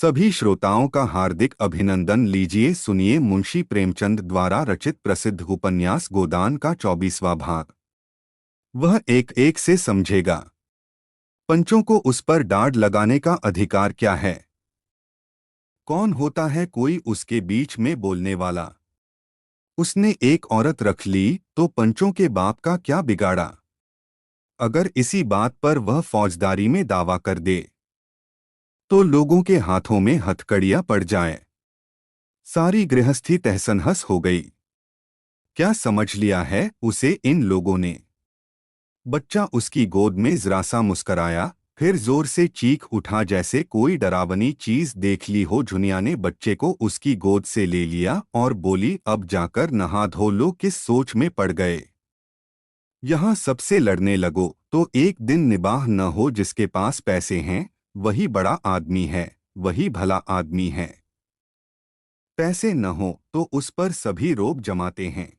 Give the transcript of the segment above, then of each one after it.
सभी श्रोताओं का हार्दिक अभिनंदन। लीजिए सुनिए मुंशी प्रेमचंद द्वारा रचित प्रसिद्ध उपन्यास गोदान का 24वां भाग। वह एक एक से समझेगा। पंचों को उस पर डांड लगाने का अधिकार क्या है? कौन होता है कोई उसके बीच में बोलने वाला? उसने एक औरत रख ली तो पंचों के बाप का क्या बिगाड़ा? अगर इसी बात पर वह फौजदारी में दावा कर दे तो लोगों के हाथों में हथकड़ियां पड़ जाएं। सारी गृहस्थी तहसनहस हो गई। क्या समझ लिया है उसे इन लोगों ने? बच्चा उसकी गोद में जरा सा मुस्कराया, फिर जोर से चीख उठा जैसे कोई डरावनी चीज देख ली हो। झुनिया ने बच्चे को उसकी गोद से ले लिया और बोली, अब जाकर नहा धो लो। किस सोच में पड़ गए? यहाँ सबसे लड़ने लगो तो एक दिन निबाह न हो। जिसके पास पैसे हैं वही बड़ा आदमी है, वही भला आदमी है। पैसे न हो तो उस पर सभी रोब जमाते हैं।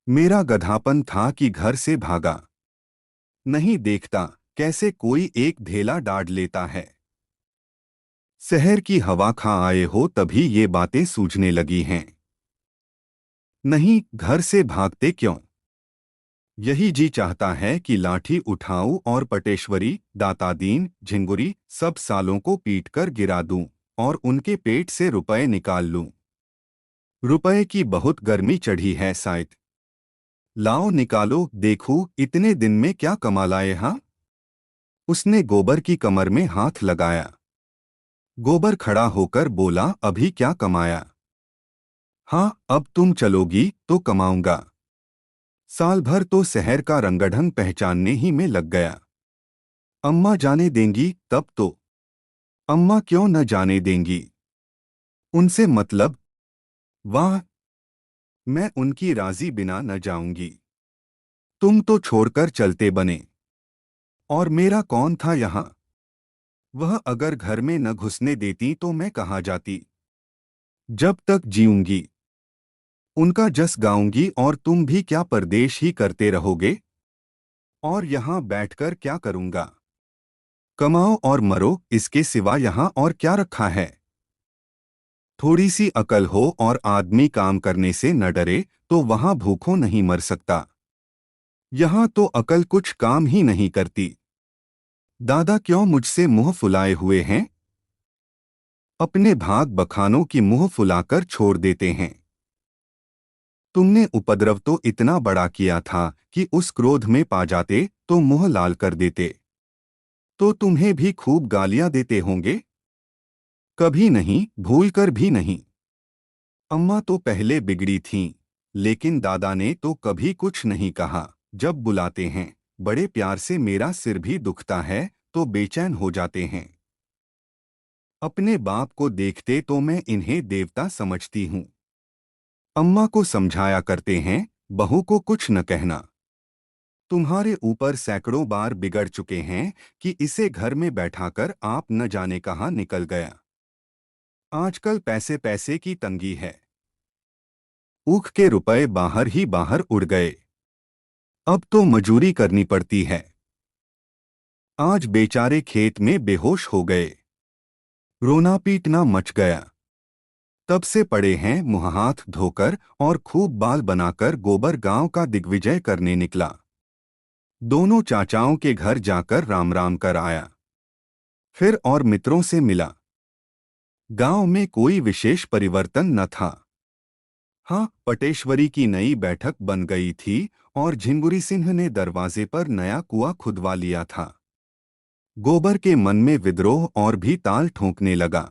मेरा गधापन था कि घर से भागा। नहीं देखता कैसे कोई एक ढेला डांड लेता है। शहर की हवा खा आए हो तभी ये बातें सूझने लगी हैं। नहीं, घर से भागते क्यों? यही जी चाहता है कि लाठी उठाऊं और पटेश्वरी, दातादीन, झिंगुरी सब सालों को पीटकर गिरा दूं और उनके पेट से रुपए निकाल लूं। रुपए की बहुत गर्मी चढ़ी है शायद। लाओ निकालो देखूं इतने दिन में क्या कमा लाए। हाँ, उसने गोबर की कमर में हाथ लगाया। गोबर खड़ा होकर बोला, अभी क्या कमाया? हाँ, अब तुम चलोगी तो कमाऊंगा। साल भर तो शहर का रंगढंग पहचानने ही में लग गया। अम्मा जाने देंगी तब तो। अम्मा क्यों न जाने देंगी? उनसे मतलब? वाह, मैं उनकी राजी बिना न जाऊंगी। तुम तो छोड़कर चलते बने। और मेरा कौन था यहाँ? वह अगर घर में न घुसने देती तो मैं कहाँ जाती? जब तक जीऊंगी उनका जस गाऊंगी और तुम भी क्या परदेश ही करते रहोगे? और यहाँ बैठकर क्या करूंगा? कमाओ और मरो, इसके सिवा यहाँ और क्या रखा है? थोड़ी सी अकल हो और आदमी काम करने से न डरे तो वहां भूखों नहीं मर सकता। यहाँ तो अकल कुछ काम ही नहीं करती। दादा क्यों मुझसे मुंह फुलाए हुए हैं? अपने भाग बखानों की मुंह फुलाकर छोड़ देते हैं। तुमने उपद्रव तो इतना बड़ा किया था कि उस क्रोध में पा जाते तो मुंह लाल कर देते। तो तुम्हें भी खूब गालियां देते होंगे? कभी नहीं, भूलकर भी नहीं। अम्मा तो पहले बिगड़ी थीं, लेकिन दादा ने तो कभी कुछ नहीं कहा। जब बुलाते हैं बड़े प्यार से, मेरा सिर भी दुखता है तो बेचैन हो जाते हैं। अपने बाप को देखते तो मैं इन्हें देवता समझती हूँ। अम्मा को समझाया करते हैं, बहू को कुछ न कहना। तुम्हारे ऊपर सैकड़ों बार बिगड़ चुके हैं कि इसे घर में बैठाकर आप न जाने कहाँ निकल गया। आजकल पैसे पैसे की तंगी है। ऊख के रुपए बाहर ही बाहर उड़ गए। अब तो मजूरी करनी पड़ती है। आज बेचारे खेत में बेहोश हो गए। रोना पीटना मच गया। तब से पड़े हैं मुंह हाथ धोकर और खूब बाल बनाकर गोबर गांव का दिग्विजय करने निकला। दोनों चाचाओं के घर जाकर राम राम कर आया। फिर और मित्रों से मिला। गांव में कोई विशेष परिवर्तन न था। हाँ, पटेश्वरी की नई बैठक बन गई थी और झिंगुरी सिंह ने दरवाजे पर नया कुआं खुदवा लिया था। गोबर के मन में विद्रोह और भी ताल ठोंकने लगा।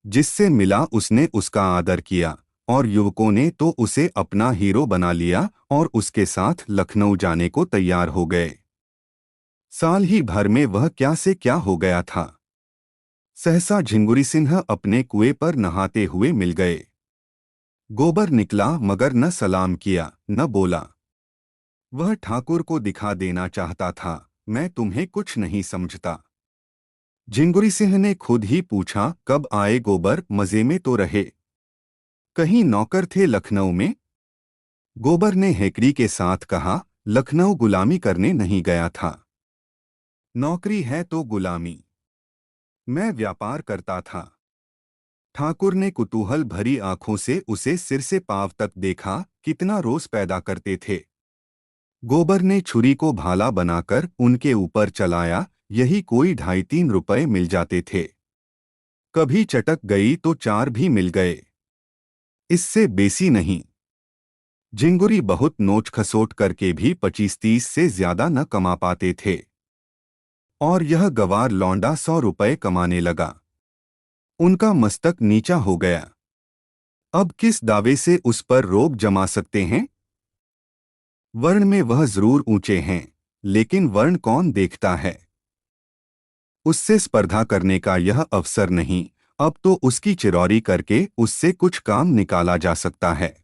जिससे मिला उसने उसका आदर किया और युवकों ने तो उसे अपना हीरो बना लिया और उसके साथ लखनऊ जाने को तैयार हो गए। साल ही भर में वह क्या से क्या हो गया था। सहसा झिंगुरी सिंह अपने कुएं पर नहाते हुए मिल गए। गोबर निकला मगर न सलाम किया न बोला। वह ठाकुर को दिखा देना चाहता था, मैं तुम्हें कुछ नहीं समझता। झिंगुरी सिंह ने खुद ही पूछा, कब आए गोबर? मजे में तो रहे। कहीं नौकर थे लखनऊ में? गोबर ने हेकड़ी के साथ कहा, लखनऊ गुलामी करने नहीं गया था। नौकरी है तो गुलामी। मैं व्यापार करता था। ठाकुर ने कुतूहल भरी आंखों से उसे सिर से पांव तक देखा। कितना रोष पैदा करते थे। गोबर ने छुरी को भाला बनाकर उनके ऊपर चलाया। यही कोई 2.5-3 रुपए मिल जाते थे। कभी चटक गई तो 4 भी मिल गए। इससे बेसी नहीं। झिंगुरी बहुत नोच खसोट करके भी 25-30 से ज्यादा न कमा पाते थे। और यह गवार लौंडा 100 रुपए कमाने लगा। उनका मस्तक नीचा हो गया। अब किस दावे से उस पर रोक जमा सकते हैं? वर्ण में वह जरूर ऊंचे हैं, लेकिन वर्ण कौन देखता है? उससे स्पर्धा करने का यह अवसर नहीं। अब तो उसकी चिरौरी करके उससे कुछ काम निकाला जा सकता है।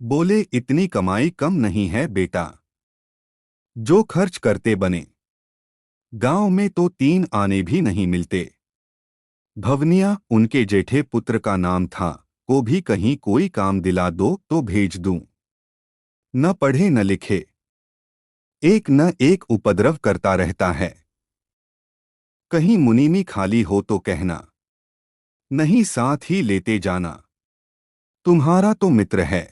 बोले, इतनी कमाई कम नहीं है बेटा। जो खर्च करते बने। गांव में तो 3 आने भी नहीं मिलते। भवनिया उनके जेठे पुत्र का नाम था। को भी कहीं कोई काम दिला दो तो भेज दूं। न पढ़े न लिखे, एक न एक उपद्रव करता रहता है। कहीं मुनीमी खाली हो तो कहना, नहीं साथ ही लेते जाना। तुम्हारा तो मित्र है।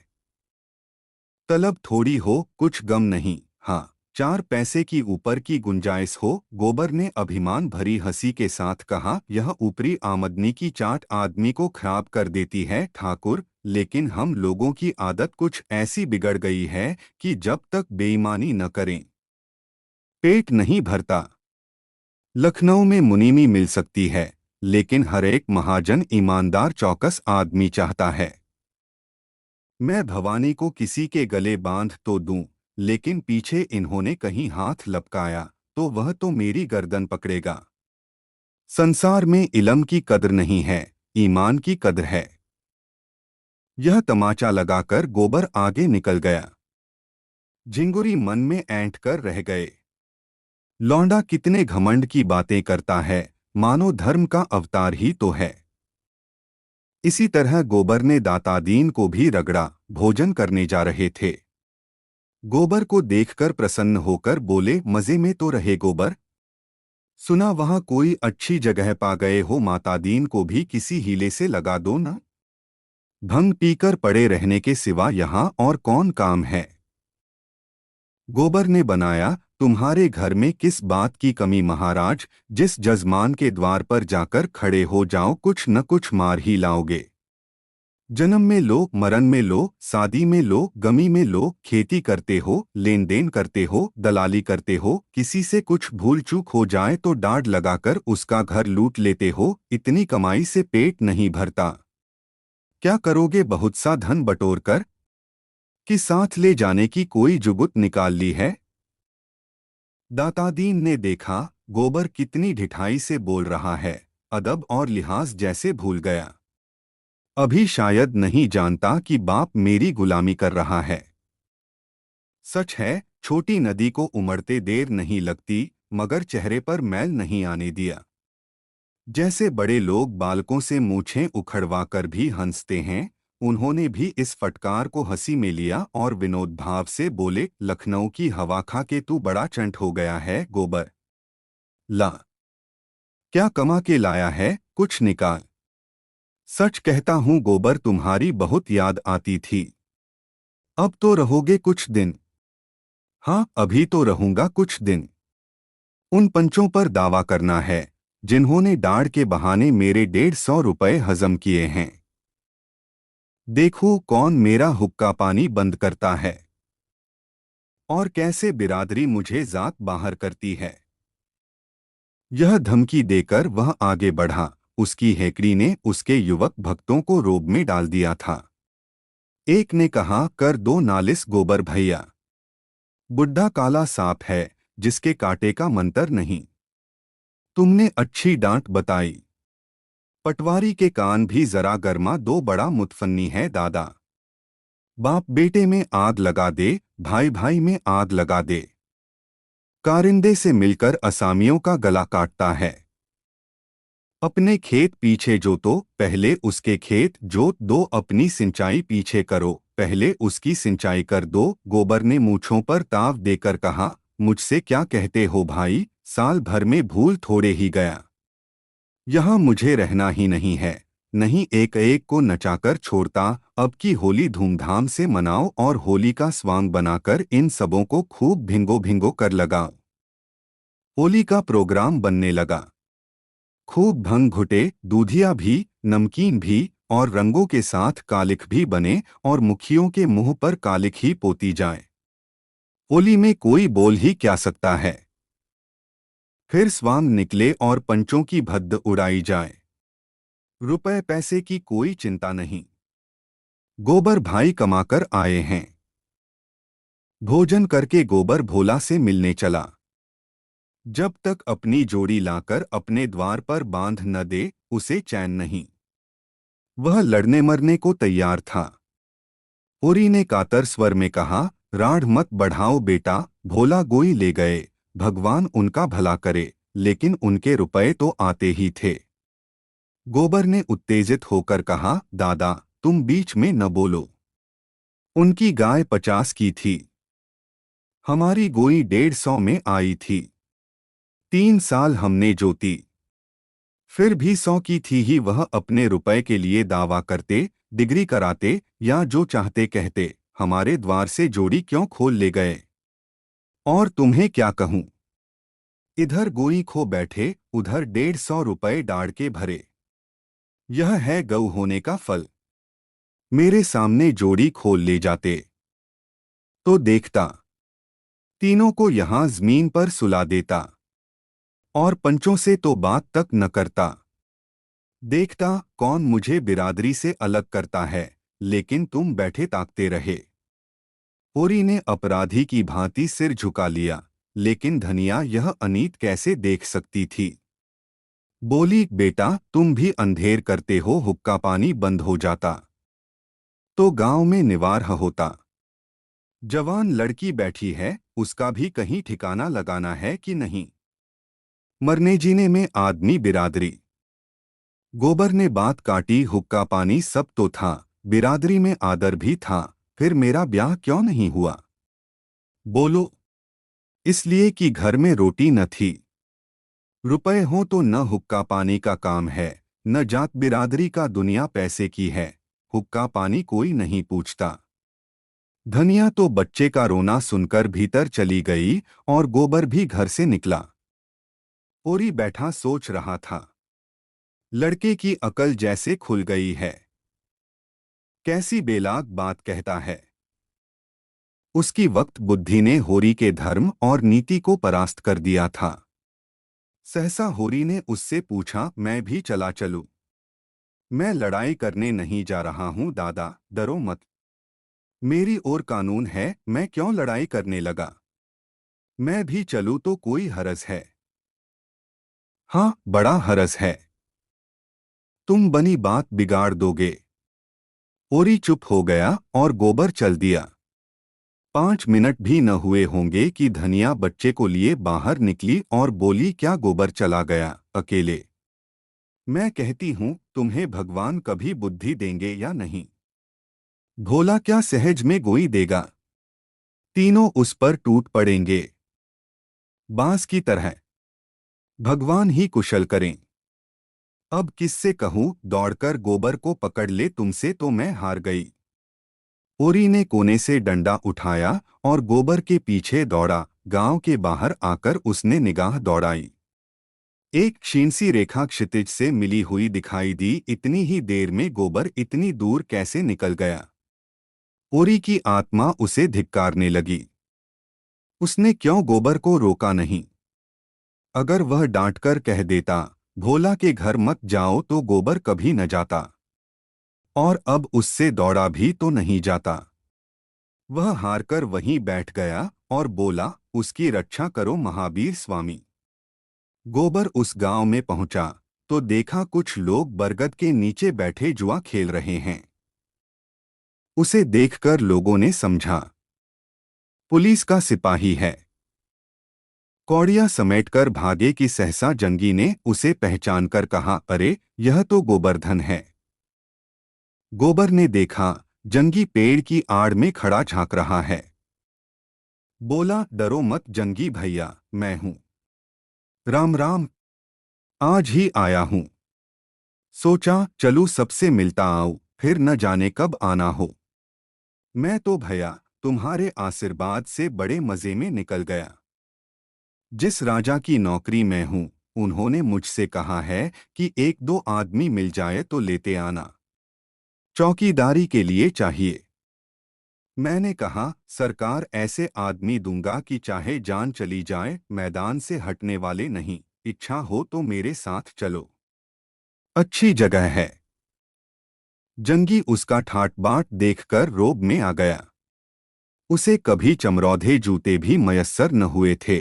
तलब थोड़ी हो कुछ गम नहीं। हाँ, 4 पैसे की ऊपर की गुंजाइश हो। गोबर ने अभिमान भरी हंसी के साथ कहा, यह ऊपरी आमदनी की चाट आदमी को खराब कर देती है ठाकुर। लेकिन हम लोगों की आदत कुछ ऐसी बिगड़ गई है कि जब तक बेईमानी न करें पेट नहीं भरता। लखनऊ में मुनीमी मिल सकती है, लेकिन हर एक महाजन ईमानदार चौकस आदमी चाहता है। मैं भवानी को किसी के गले बांध तो दूं, लेकिन पीछे इन्होंने कहीं हाथ लपकाया तो वह तो मेरी गर्दन पकड़ेगा। संसार में इल्म की कद्र नहीं है, ईमान की कद्र है। यह तमाचा लगाकर गोबर आगे निकल गया। झिंगुरी मन में ऐंठ कर रह गए। लौंडा कितने घमंड की बातें करता है, मानो धर्म का अवतार ही तो है। इसी तरह गोबर ने दातादीन को भी रगड़ा। भोजन करने जा रहे थे। गोबर को देखकर प्रसन्न होकर बोले, मजे में तो रहे गोबर। सुना वहां कोई अच्छी जगह पा गए हो, मातादीन को भी किसी हीले से लगा दो ना। भंग पीकर पड़े रहने के सिवा यहां और कौन काम है? गोबर ने बनाया, तुम्हारे घर में किस बात की कमी महाराज। जिस जजमान के द्वार पर जाकर खड़े हो जाओ कुछ न कुछ मार ही लाओगे। जन्म में लो, मरण में लो, शादी में लो, गमी में लो, खेती करते हो, लेन देन करते हो, दलाली करते हो, किसी से कुछ भूल चूक हो जाए तो डांड लगाकर उसका घर लूट लेते हो। इतनी कमाई से पेट नहीं भरता। क्या करोगे बहुत सा धन बटोर कर? कि साथ ले जाने की कोई जुगुत निकाल ली है? दातादीन ने देखा गोबर कितनी ढिठाई से बोल रहा है। अदब और लिहाज जैसे भूल गया। अभी शायद नहीं जानता कि बाप मेरी गुलामी कर रहा है। सच है, छोटी नदी को उमड़ते देर नहीं लगती, मगर चेहरे पर मैल नहीं आने दिया। जैसे बड़े लोग बालकों से मूछें उखड़वा कर भी हंसते हैं, उन्होंने भी इस फटकार को हंसी में लिया और विनोद भाव से बोले, लखनऊ की हवा खा के तू बड़ा चंट हो गया है गोबर। ला, क्या कमा के लाया है, कुछ निकाल। सच कहता हूँ गोबर, तुम्हारी बहुत याद आती थी। अब तो रहोगे कुछ दिन? हाँ, अभी तो रहूंगा कुछ दिन। उन पंचों पर दावा करना है जिन्होंने दाढ़ के बहाने मेरे 150 रुपए हजम किए हैं। देखो कौन मेरा हुक्का पानी बंद करता है और कैसे बिरादरी मुझे जात बाहर करती है। यह धमकी देकर वह आगे बढ़ा। उसकी हेकड़ी ने उसके युवक भक्तों को रोब में डाल दिया था। एक ने कहा, कर दो नालिश गोबर भैया। बुढ़ा काला सांप है जिसके काटे का मंतर नहीं। तुमने अच्छी डांट बताई। पटवारी के कान भी जरा गर्मा दो, बड़ा मुतफन्नी है दादा। बाप बेटे में आग लगा दे, भाई भाई में आग लगा दे। कारिंदे से मिलकर असामियों का गला काटता है। अपने खेत पीछे जोतो, पहले उसके खेत जोत दो। अपनी सिंचाई पीछे करो, पहले उसकी सिंचाई कर दो। गोबर ने मूंछों पर ताव देकर कहा, मुझसे क्या कहते हो भाई, साल भर में भूल थोड़े ही गया। यहाँ मुझे रहना ही नहीं है। नहीं, एक एक को नचाकर छोड़ता। अब की होली धूमधाम से मनाओ और होली का स्वांग बनाकर इन सबों को खूब भिंगो भिंगो कर लगाओ। होली का प्रोग्राम बनने लगा। खूब भंग घुटे, दूधिया भी, नमकीन भी और रंगों के साथ कालिख भी बने और मुखियों के मुंह पर कालिख ही पोती जाए। होली में कोई बोल ही क्या सकता है। फिर स्वांग निकले और पंचों की भद्द उड़ाई जाए। रुपए पैसे की कोई चिंता नहीं। गोबर भाई कमाकर आए हैं। भोजन करके गोबर भोला से मिलने चला। जब तक अपनी जोड़ी लाकर अपने द्वार पर बांध न दे, उसे चैन नहीं। वह लड़ने मरने को तैयार था। होरी ने कातर स्वर में कहा, राढ़ मत बढ़ाओ बेटा, भोला गोई ले गए, भगवान उनका भला करे, लेकिन उनके रुपए तो आते ही थे। गोबर ने उत्तेजित होकर कहा, दादा तुम बीच में न बोलो। उनकी गाय 50 की थी। हमारी गोई 150 में आई थी। 3 साल हमने जोती, फिर भी 100 की थी ही। वह अपने रुपए के लिए दावा करते, डिग्री कराते या जो चाहते कहते, हमारे द्वार से जोड़ी क्यों खोल ले गए। और तुम्हें क्या कहूं। इधर गोई खो बैठे, उधर 150 रुपए डाड़ के भरे। यह है गऊ होने का फल। मेरे सामने जोड़ी खोल ले जाते तो देखता, तीनों को यहां जमीन पर सुला देता और पंचों से तो बात तक न करता। देखता कौन मुझे बिरादरी से अलग करता है, लेकिन तुम बैठे ताकते रहे। होरी ने अपराधी की भांति सिर झुका लिया, लेकिन धनिया यह अनीत कैसे देख सकती थी। बोली, बेटा तुम भी अंधेर करते हो, हुक्का पानी बंद हो जाता तो गांव में निवारह होता। जवान लड़की बैठी है, उसका भी कहीं ठिकाना लगाना है कि नहीं। मरने जीने में आदमी बिरादरी। गोबर ने बात काटी, हुक्का पानी सब तो था, बिरादरी में आदर भी था, फिर मेरा ब्याह क्यों नहीं हुआ। बोलो। इसलिए कि घर में रोटी न थी। रुपए हों तो न हुक्का पानी का काम है, न जात बिरादरी का दुनिया पैसे की है। हुक्का पानी कोई नहीं पूछता। धनिया तो बच्चे का रोना सुनकर भीतर चली गई और गोबर भी घर से निकला। होरी बैठा सोच रहा था। लड़के की अकल जैसे खुल गई है। कैसी बेलाग बात कहता है। उसकी वक्त बुद्धि ने होरी के धर्म और नीति को परास्त कर दिया था। सहसा होरी ने उससे पूछा, मैं भी चला चलूं। मैं लड़ाई करने नहीं जा रहा हूं दादा, डरो मत। मेरी ओर कानून है, मैं क्यों लड़ाई करने लगा। मैं भी चलूं तो कोई हरज है। हाँ, बड़ा हरज है। तुम बनी बात बिगाड़ दोगे। होरी चुप हो गया और गोबर चल दिया। 5 मिनट भी न हुए होंगे कि धनिया बच्चे को लिए बाहर निकली और बोली, क्या गोबर चला गया अकेले। मैं कहती हूं, तुम्हें भगवान कभी बुद्धि देंगे या नहीं। भोला क्या सहज में गोई देगा। तीनों उस पर टूट पड़ेंगे बांस की तरह। भगवान ही कुशल करें। अब किससे कहूं, दौड़कर गोबर को पकड़ ले, तुमसे तो मैं हार गई। होरी ने कोने से डंडा उठाया और गोबर के पीछे दौड़ा। गांव के बाहर आकर उसने निगाह दौड़ाई। एक क्षीण सी रेखा क्षितिज से मिली हुई दिखाई दी। इतनी ही देर में गोबर इतनी दूर कैसे निकल गया। होरी की आत्मा उसे धिक्कारने लगी। उसने क्यों गोबर को रोका नहीं। अगर वह डांटकर कह देता, भोला के घर मत जाओ, तो गोबर कभी न जाता। और अब उससे दौड़ा भी तो नहीं जाता। वह हारकर वहीं बैठ गया और बोला, उसकी रक्षा करो महावीर स्वामी। गोबर उस गांव में पहुंचा तो देखा कुछ लोग बरगद के नीचे बैठे जुआ खेल रहे हैं। उसे देखकर लोगों ने समझा, पुलिस का सिपाही है। कौड़िया समेटकर भागे कि सहसा जंगी ने उसे पहचानकर कहा, अरे यह तो गोवर्धन है। गोबर ने देखा, जंगी पेड़ की आड़ में खड़ा झांक रहा है। बोला, डरो मत जंगी भैया, मैं हूं। राम राम। आज ही आया हूं। सोचा चलूं सबसे मिलता आऊं, फिर न जाने कब आना हो। मैं तो भैया तुम्हारे आशीर्वाद से बड़े मजे में निकल गया। जिस राजा की नौकरी में हूं, उन्होंने मुझसे कहा है कि एक दो आदमी मिल जाए तो लेते आना। चौकीदारी के लिए चाहिए। मैंने कहा सरकार ऐसे आदमी दूंगा कि चाहे जान चली जाए मैदान से हटने वाले नहीं। इच्छा हो तो मेरे साथ चलो, अच्छी जगह है। जंगी उसका ठाट बाट देखकर रोब में आ गया। उसे कभी चमरौधे जूते भी मयस्सर न हुए थे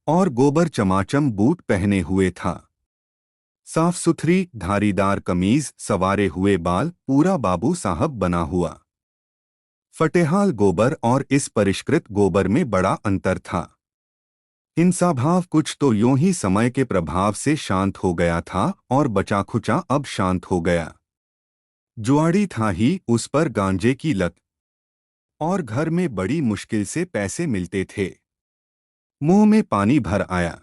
और गोबर चमाचम बूट पहने हुए था। साफ सुथरी धारीदार कमीज, सवारे हुए बाल, पूरा बाबू साहब बना हुआ। फटेहाल गोबर और इस परिष्कृत गोबर में बड़ा अंतर था। हिंसाभाव कुछ तो यूं ही समय के प्रभाव से शांत हो गया था और बचा खुचा अब शांत हो गया। जुआड़ी था ही उस पर गांजे की लत और घर में बड़ी मुश्किल से पैसे मिलते थे। मुंह में पानी भर आया।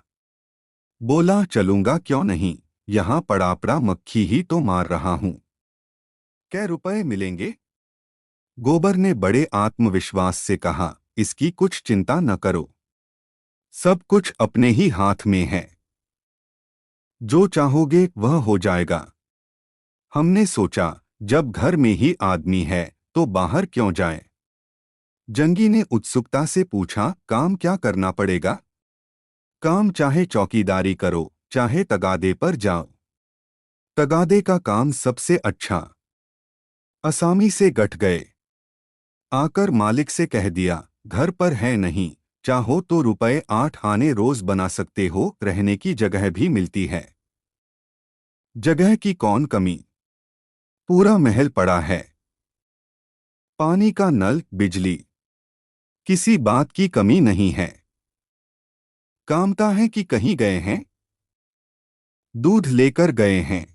बोला चलूंगा क्यों नहीं, यहाँ पड़ापड़ा मक्खी ही तो मार रहा हूं। कै रुपए मिलेंगे? गोबर ने बड़े आत्मविश्वास से कहा, इसकी कुछ चिंता न करो, सब कुछ अपने ही हाथ में है। जो चाहोगे वह हो जाएगा। हमने सोचा जब घर में ही आदमी है तो बाहर क्यों जाए। जंगी ने उत्सुकता से पूछा, काम क्या करना पड़ेगा? काम चाहे चौकीदारी करो, चाहे तगादे पर जाओ। तगादे का काम सबसे अच्छा। असामी से गठ गए। आकर मालिक से कह दिया, घर पर है नहीं, चाहो तो रुपए 8 आने रोज बना सकते हो, रहने की जगह भी मिलती है। जगह की कौन कमी, पूरा महल पड़ा है। पानी का नल, बिजली, किसी बात की कमी नहीं है। कामता है कि कहीं गए हैं? दूध लेकर गए हैं।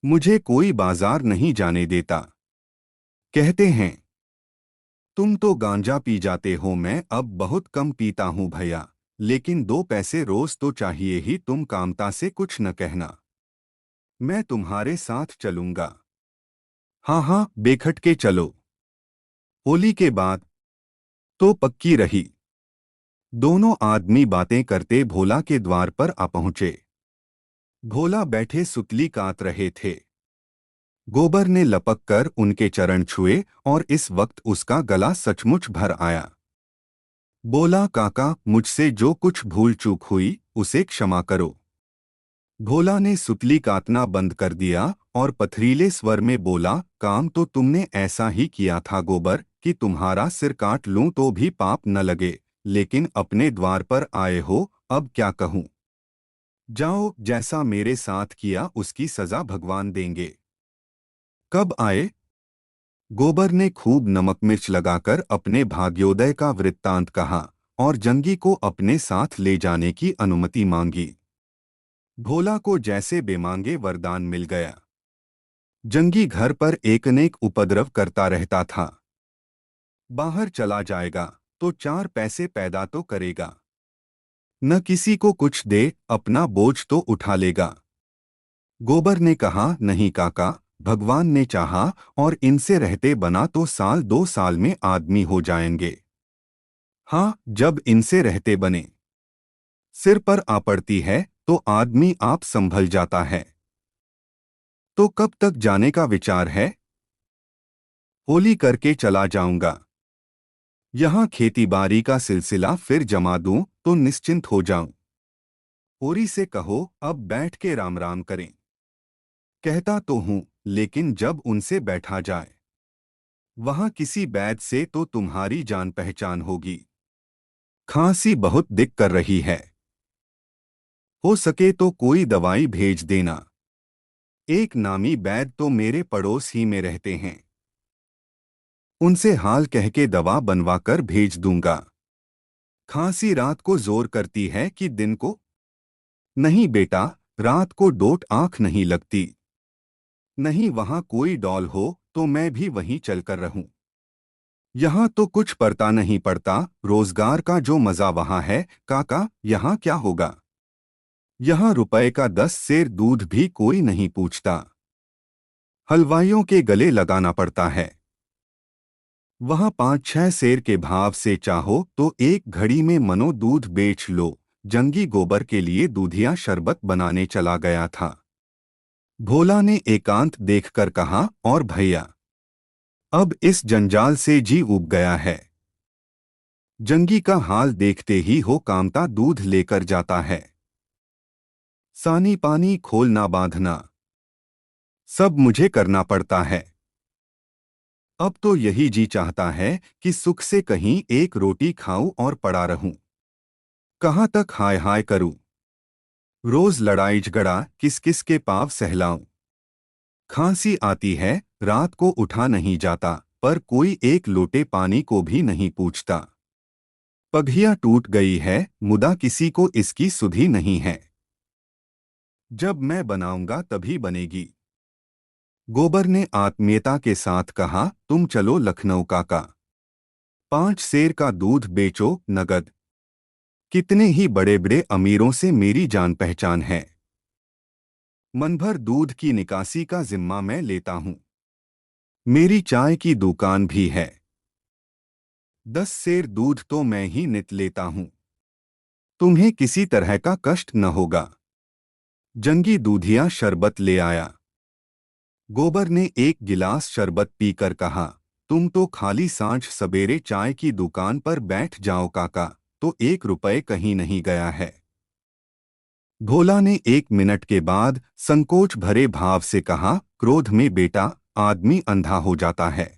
मुझे कोई बाजार नहीं जाने देता। कहते हैं तुम तो गांजा पी जाते हो, मैं अब बहुत कम पीता हूं भैया, लेकिन 2 पैसे रोज तो चाहिए ही। तुम कामता से कुछ न कहना, मैं तुम्हारे साथ चलूंगा। हाँ हाँ, बेखटके चलो। होली के बाद तो पक्की रही। दोनों आदमी बातें करते भोला के द्वार पर आ पहुंचे। भोला बैठे सुतली काट रहे थे। गोबर ने लपक कर उनके चरण छुए और इस वक्त उसका गला सचमुच भर आया। बोला, काका मुझसे जो कुछ भूल चूक हुई उसे क्षमा करो। भोला ने सुतली काटना बंद कर दिया और पथरीले स्वर में बोला, काम तो तुमने ऐसा ही किया था गोबर, कि तुम्हारा सिर काट लूं तो भी पाप न लगे, लेकिन अपने द्वार पर आए हो, अब क्या कहूं। जाओ, जैसा मेरे साथ किया उसकी सजा भगवान देंगे। कब आए? गोबर ने खूब नमक मिर्च लगाकर अपने भाग्योदय का वृत्तांत कहा और जंगी को अपने साथ ले जाने की अनुमति मांगी। भोला को जैसे बेमांगे वरदान मिल गया। जंगी घर पर एकनेक उपद्रव करता रहता था। बाहर चला जाएगा तो 4 पैसे पैदा तो करेगा, न किसी को कुछ दे, अपना बोझ तो उठा लेगा। गोबर ने कहा, नहीं काका, भगवान ने चाहा और इनसे रहते बना तो 1-2 साल में आदमी हो जाएंगे। हाँ, जब इनसे रहते बने सिर पर आ पड़ती है तो आदमी आप संभल जाता है। तो कब तक जाने का विचार है? होली करके चला जाऊंगा। यहाँ खेतीबाड़ी का सिलसिला फिर जमा दूं तो निश्चिंत हो जाऊं। होरी से कहो अब बैठ के राम राम करें। कहता तो हूं, लेकिन जब उनसे बैठा जाए वहां किसी वैद्य से तो तुम्हारी जान पहचान होगी। खांसी बहुत दिक कर रही है, हो सके तो कोई दवाई भेज देना। एक नामी वैद्य तो मेरे पड़ोस ही में रहते हैं, उनसे हाल कह के दवा बनवा कर भेज दूंगा। खांसी रात को जोर करती है कि दिन को? नहीं बेटा, रात को डोट आंख नहीं लगती। नहीं वहां कोई डॉल हो तो मैं भी वहीं चलकर रहूं। यहाँ तो कुछ पड़ता नहीं पड़ता, रोजगार का जो मजा वहां है काका, यहाँ क्या होगा। यहाँ रुपए का 10 सेर दूध भी कोई नहीं पूछता। हलवाइयों के गले लगाना पड़ता है। वहाँ 5-6 सेर के भाव से चाहो तो एक घड़ी में मनो दूध बेच लो। जंगी गोबर के लिए दूधिया शरबत बनाने चला गया था। भोला ने एकांत देखकर कहा, और भैया, अब इस जंजाल से जी उब गया है। जंगी का हाल देखते ही हो कामता दूध लेकर जाता है। सानी पानी खोलना बांधना सब मुझे करना पड़ता है। अब तो यही जी चाहता है कि सुख से कहीं एक रोटी खाऊं और पड़ा रहूं। कहाँ तक हाय हाय करूं। रोज लड़ाई झगड़ा किस किस के पांव सहलाऊं। खांसी आती है, रात को उठा नहीं जाता, पर कोई एक लोटे पानी को भी नहीं पूछता। पगहिया टूट गई है, मुदा किसी को इसकी सुधि नहीं है। जब मैं बनाऊंगा तभी बनेगी। गोबर ने आत्मीयता के साथ कहा, तुम चलो लखनऊ काका। 5 सेर का दूध बेचो नगद। कितने ही बड़े बड़े अमीरों से मेरी जान पहचान है। मन भर दूध की निकासी का जिम्मा मैं लेता हूं। मेरी चाय की दुकान भी है। 10 सेर दूध तो मैं ही नित लेता हूं। तुम्हें किसी तरह का कष्ट न होगा। जंगी दूधिया शरबत ले आया। गोबर ने एक गिलास शरबत पीकर कहा, तुम तो खाली सांझ सवेरे चाय की दुकान पर बैठ जाओ काका, तो 1 रुपए कहीं नहीं गया है। भोला ने 1 मिनट के बाद संकोच भरे भाव से कहा, क्रोध में बेटा आदमी अंधा हो जाता है।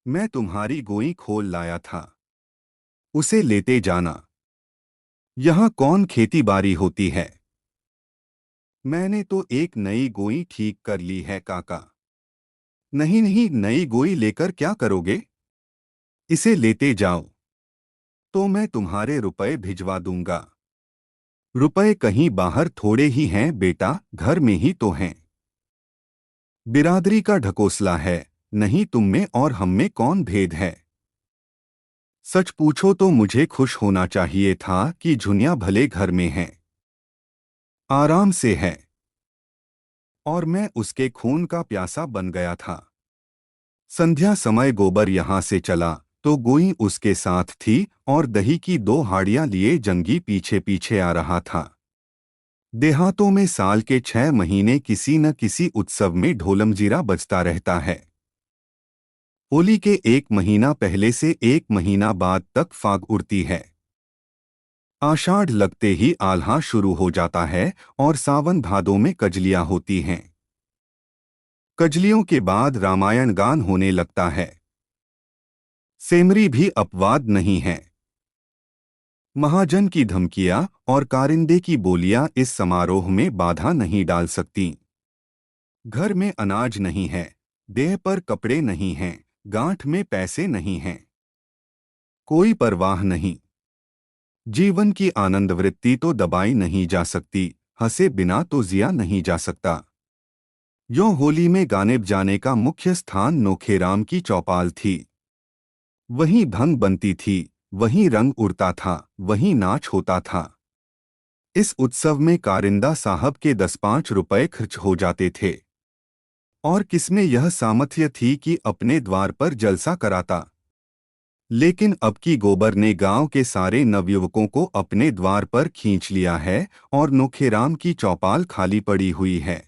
मैं तुम्हारी गोई खोल लाया था। उसे लेते जाना। यहाँ कौन खेती बाड़ी होती है। मैंने तो एक नई गोई ठीक कर ली है काका। नहीं नहीं, नई गोई लेकर क्या करोगे। इसे लेते जाओ तो मैं तुम्हारे रुपए भिजवा दूंगा। रुपए कहीं बाहर थोड़े ही हैं बेटा, घर में ही तो हैं। बिरादरी का ढकोसला है, नहीं तुम में और हम में कौन भेद है। सच पूछो तो मुझे खुश होना चाहिए था कि झुनिया भले घर में है, आराम से है, और मैं उसके खून का प्यासा बन गया था। संध्या समय गोबर यहाँ से चला तो गोई उसके साथ थी और दही की 2 हाड़ियां लिए जंगी पीछे पीछे आ रहा था। देहातों में साल के 6 महीने किसी न किसी उत्सव में ढोलमजीरा बजता रहता है। होली के 1 महीना पहले से 1 महीना बाद तक फाग उड़ती है। आषाढ़ लगते ही आल्हा शुरू हो जाता है और सावन भादों में कजलियां होती हैं। कजलियों के बाद रामायण गान होने लगता है। सेमरी भी अपवाद नहीं है। महाजन की धमकियां और कारिंदे की बोलियां इस समारोह में बाधा नहीं डाल सकती। घर में अनाज नहीं है, देह पर कपड़े नहीं हैं, गांठ में पैसे नहीं हैं, कोई परवाह नहीं। जीवन की आनंद वृत्ति तो दबाई नहीं जा सकती, हंसे बिना तो जिया नहीं जा सकता। यों होली में गाने बजाने का मुख्य स्थान नोखेराम की चौपाल थी। वहीं भंग बनती थी, वहीं रंग उड़ता था, वहीं नाच होता था। इस उत्सव में कारिंदा साहब के 10-5 रुपए खर्च हो जाते थे। और किसमें यह सामर्थ्य थी कि अपने द्वार पर जलसा कराता। लेकिन अब की गोबर ने गांव के सारे नवयुवकों को अपने द्वार पर खींच लिया है और नोखेराम की चौपाल खाली पड़ी हुई है।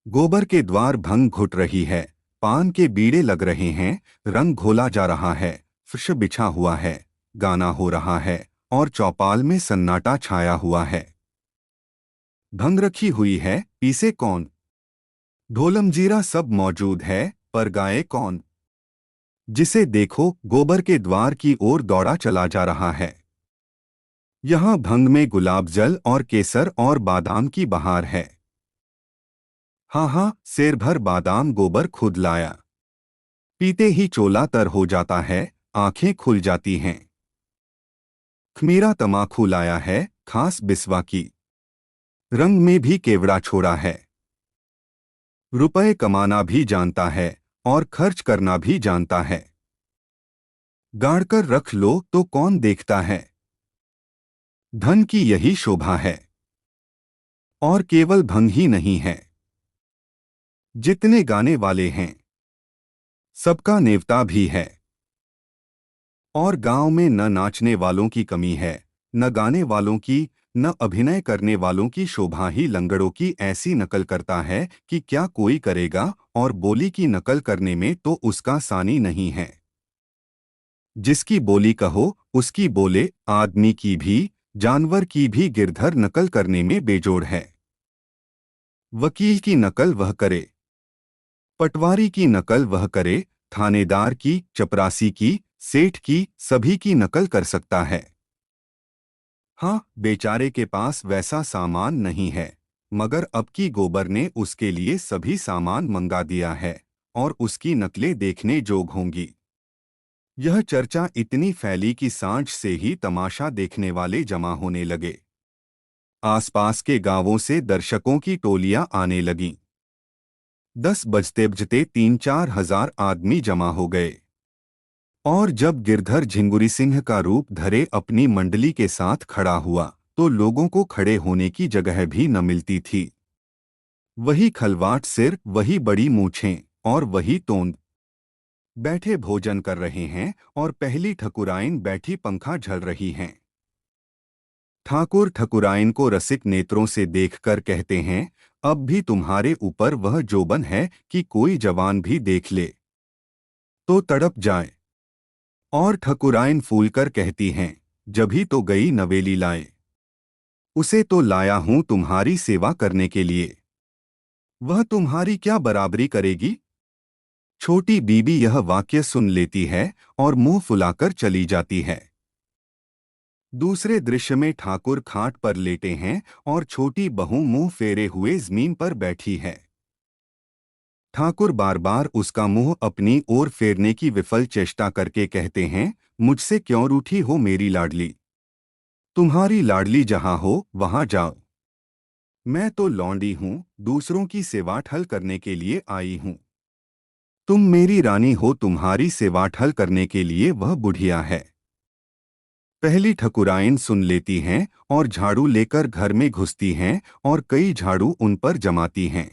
गोबर के द्वार भंग घुट रही है, पान के बीड़े लग रहे हैं, रंग घोला जा रहा है, फर्श बिछा हुआ है, गाना हो रहा है और चौपाल में सन्नाटा छाया हुआ है। भंग रखी हुई है, पीसे कौन। ढोलमजीरा सब मौजूद है, पर गाए कौन। जिसे देखो गोबर के द्वार की ओर दौड़ा चला जा रहा है। यहाँ भंग में गुलाब जल और केसर और बादाम की बहार है। हाँ हाँ, सेर भर बादाम गोबर खुद लाया। पीते ही चोला तर हो जाता है, आंखें खुल जाती हैं। खमीरा तमाखू लाया है, खास बिस्वा की। रंग में भी केवड़ा छोड़ा है। रुपए कमाना भी जानता है और खर्च करना भी जानता है। गाड़ कर रख लो तो कौन देखता है। धन की यही शोभा है। और केवल भंग ही नहीं है। जितने गाने वाले हैं सबका नेवता भी है। और गांव में न नाचने वालों की कमी है, न गाने वालों की, न अभिनय करने वालों की। शोभा ही लंगड़ों की ऐसी नकल करता है कि क्या कोई करेगा। और बोली की नकल करने में तो उसका सानी नहीं है। जिसकी बोली कहो उसकी बोले। आदमी की भी, जानवर की भी गिरधर नकल करने में बेजोड़ है। वकील की नकल वह करे, पटवारी की नकल वह करे, थानेदार की, चपरासी की, सेठ की, सभी की नकल कर सकता है। हाँ, बेचारे के पास वैसा सामान नहीं है, मगर अब की गोबर ने उसके लिए सभी सामान मंगा दिया है और उसकी नकलें देखने जोग होंगी। यह चर्चा इतनी फैली कि सांझ से ही तमाशा देखने वाले जमा होने लगे। आसपास के गांवों से दर्शकों की टोलियां आने लगीं। 10 बजते बजते 3-4 हजार आदमी जमा हो गए। और जब गिरधर झिंगुरी सिंह का रूप धरे अपनी मंडली के साथ खड़ा हुआ तो लोगों को खड़े होने की जगह भी न मिलती थी। वही खलवाट सिर, वही बड़ी मूछें और वही तोंद। बैठे भोजन कर रहे हैं और पहली ठकुराइन बैठी पंखा झल रही हैं। ठाकुर ठकुराइन को रसिक नेत्रों से देखकर कहते हैं, अब भी तुम्हारे ऊपर वह जोबन है कि कोई जवान भी देख ले तो तड़प जाए। और ठकुराइन फूलकर कहती हैं, जभी तो गई नवेली लाए। उसे तो लाया हूं तुम्हारी सेवा करने के लिए। वह तुम्हारी क्या बराबरी करेगी। छोटी बीबी यह वाक्य सुन लेती है और मुंह फुलाकर चली जाती है। दूसरे दृश्य में ठाकुर खाट पर लेटे हैं और छोटी बहू मुंह फेरे हुए जमीन पर बैठी है। ठाकुर बार बार उसका मुंह अपनी ओर फेरने की विफल चेष्टा करके कहते हैं, मुझसे क्यों रूठी हो मेरी लाडली। तुम्हारी लाडली जहां हो वहां जाओ। मैं तो लौंडी हूं, दूसरों की सेवाठल करने के लिए आई हूं। तुम मेरी रानी हो, तुम्हारी सेवाठल करने के लिए वह बुढ़िया है। पहली ठकुराइन सुन लेती हैं और झाड़ू लेकर घर में घुसती हैं और कई झाड़ू उन पर जमाती हैं।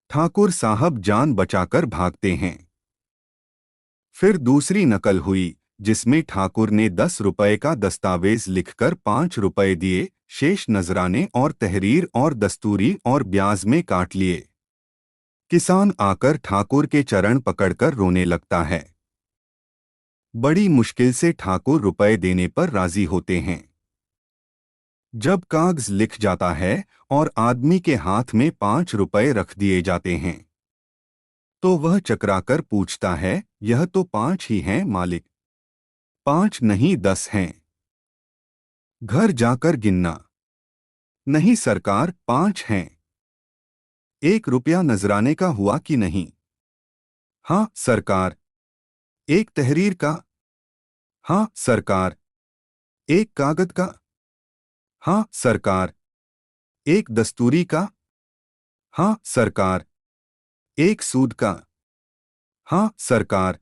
ठाकुर साहब जान बचाकर भागते हैं। फिर दूसरी नकल हुई जिसमें ठाकुर ने 10 रुपए का दस्तावेज लिखकर 5 रुपए दिए, शेष नजराने और तहरीर और दस्तूरी और ब्याज में काट लिए। किसान आकर ठाकुर के चरण पकड़कर रोने लगता है। बड़ी मुश्किल से ठाकुर रुपए देने पर राजी होते हैं। जब कागज लिख जाता है और आदमी के हाथ में 5 रुपए रख दिए जाते हैं तो वह चकराकर पूछता है, यह तो 5 ही हैं मालिक। 5 नहीं 10 हैं। घर जाकर गिनना। नहीं सरकार, 5 हैं। 1 रुपया नजराने का हुआ कि नहीं। हाँ सरकार। 1 तहरीर का। हाँ सरकार। 1 कागज का। हाँ सरकार। 1 दस्तूरी का। हाँ सरकार। 1 सूद का। हाँ सरकार।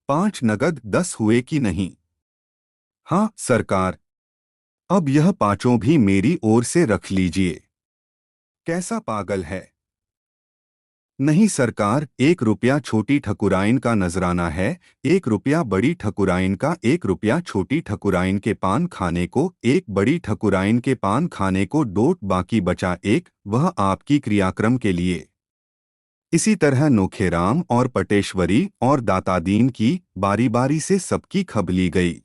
5 नगद 10 हुए कि नहीं। हाँ सरकार। अब यह पांचों भी मेरी ओर से रख लीजिए। कैसा पागल है। नहीं सरकार, 1 रुपया छोटी ठकुराइन का नजराना है, 1 रुपया बड़ी ठकुराइन का। 1 रुपया छोटी ठकुराइन के पान खाने को, 1 बड़ी ठकुराइन के पान खाने को डोट, बाकी बचा 1, वह आपकी क्रियाक्रम के लिए। इसी तरह नोखेराम और पटेश्वरी और दातादीन की बारी बारी से सबकी खब ली गई।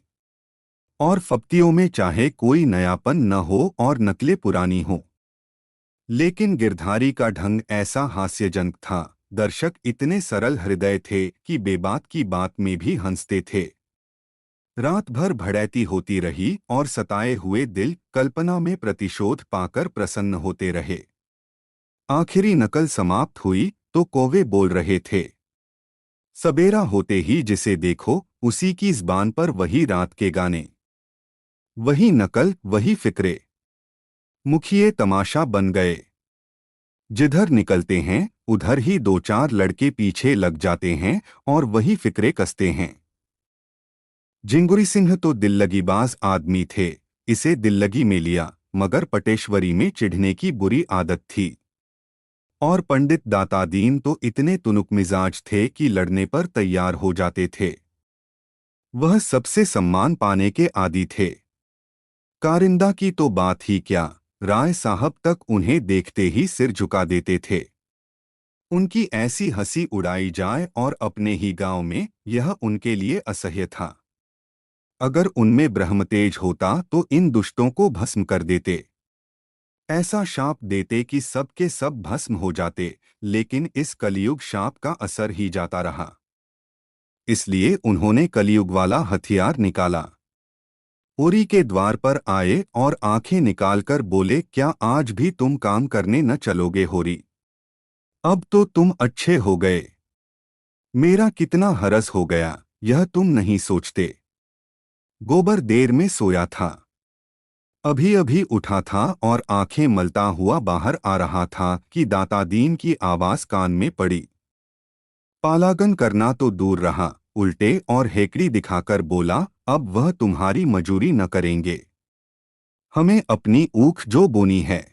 और फप्तियों में चाहे कोई नयापन न हो और नकलें पुरानी हों, लेकिन गिरधारी का ढंग ऐसा हास्यजनक था। दर्शक इतने सरल हृदय थे कि बेबात की बात में भी हंसते थे। रात भर भड़ैती होती रही और सताए हुए दिल कल्पना में प्रतिशोध पाकर प्रसन्न होते रहे। आखिरी नकल समाप्त हुई तो कौवे बोल रहे थे। सबेरा होते ही जिसे देखो उसी की ज़बान पर वही रात के गाने, वही नकल, वही फिक्रे। मुखिए तमाशा बन गए। जिधर निकलते हैं उधर ही 2-4 लड़के पीछे लग जाते हैं और वही फिक्रे कसते हैं। झिंगुरी सिंह तो दिल्लगीबाज आदमी थे, इसे दिल्लगी में लिया, मगर पटेश्वरी में चिढ़ने की बुरी आदत थी। और पंडित दातादीन तो इतने तुनुक मिजाज थे कि लड़ने पर तैयार हो जाते थे। वह सबसे सम्मान पाने के आदी थे। कारिंदा की तो बात ही क्या, राय साहब तक उन्हें देखते ही सिर झुका देते थे। उनकी ऐसी हंसी उड़ाई जाए और अपने ही गांव में, यह उनके लिए असह्य था। अगर उनमें ब्रह्मतेज होता तो इन दुष्टों को भस्म कर देते। ऐसा शाप देते कि सब के सब भस्म हो जाते, लेकिन इस कलयुग शाप का असर ही जाता रहा। इसलिए उन्होंने कलयुग वाला हथियार निकाला। ओरी के द्वार पर आए और आंखें निकालकर बोले, क्या आज भी तुम काम करने न चलोगे होरी? अब तो तुम अच्छे हो गए। मेरा कितना हरस हो गया, यह तुम नहीं सोचते। गोबर देर में सोया था, अभी अभी उठा था और आंखें मलता हुआ बाहर आ रहा था कि दातादीन की आवाज कान में पड़ी। पालागन करना तो दूर रहा, उल्टे और हेकड़ी दिखाकर बोला, अब वह तुम्हारी मजूरी न करेंगे। हमें अपनी ऊख जो बोनी है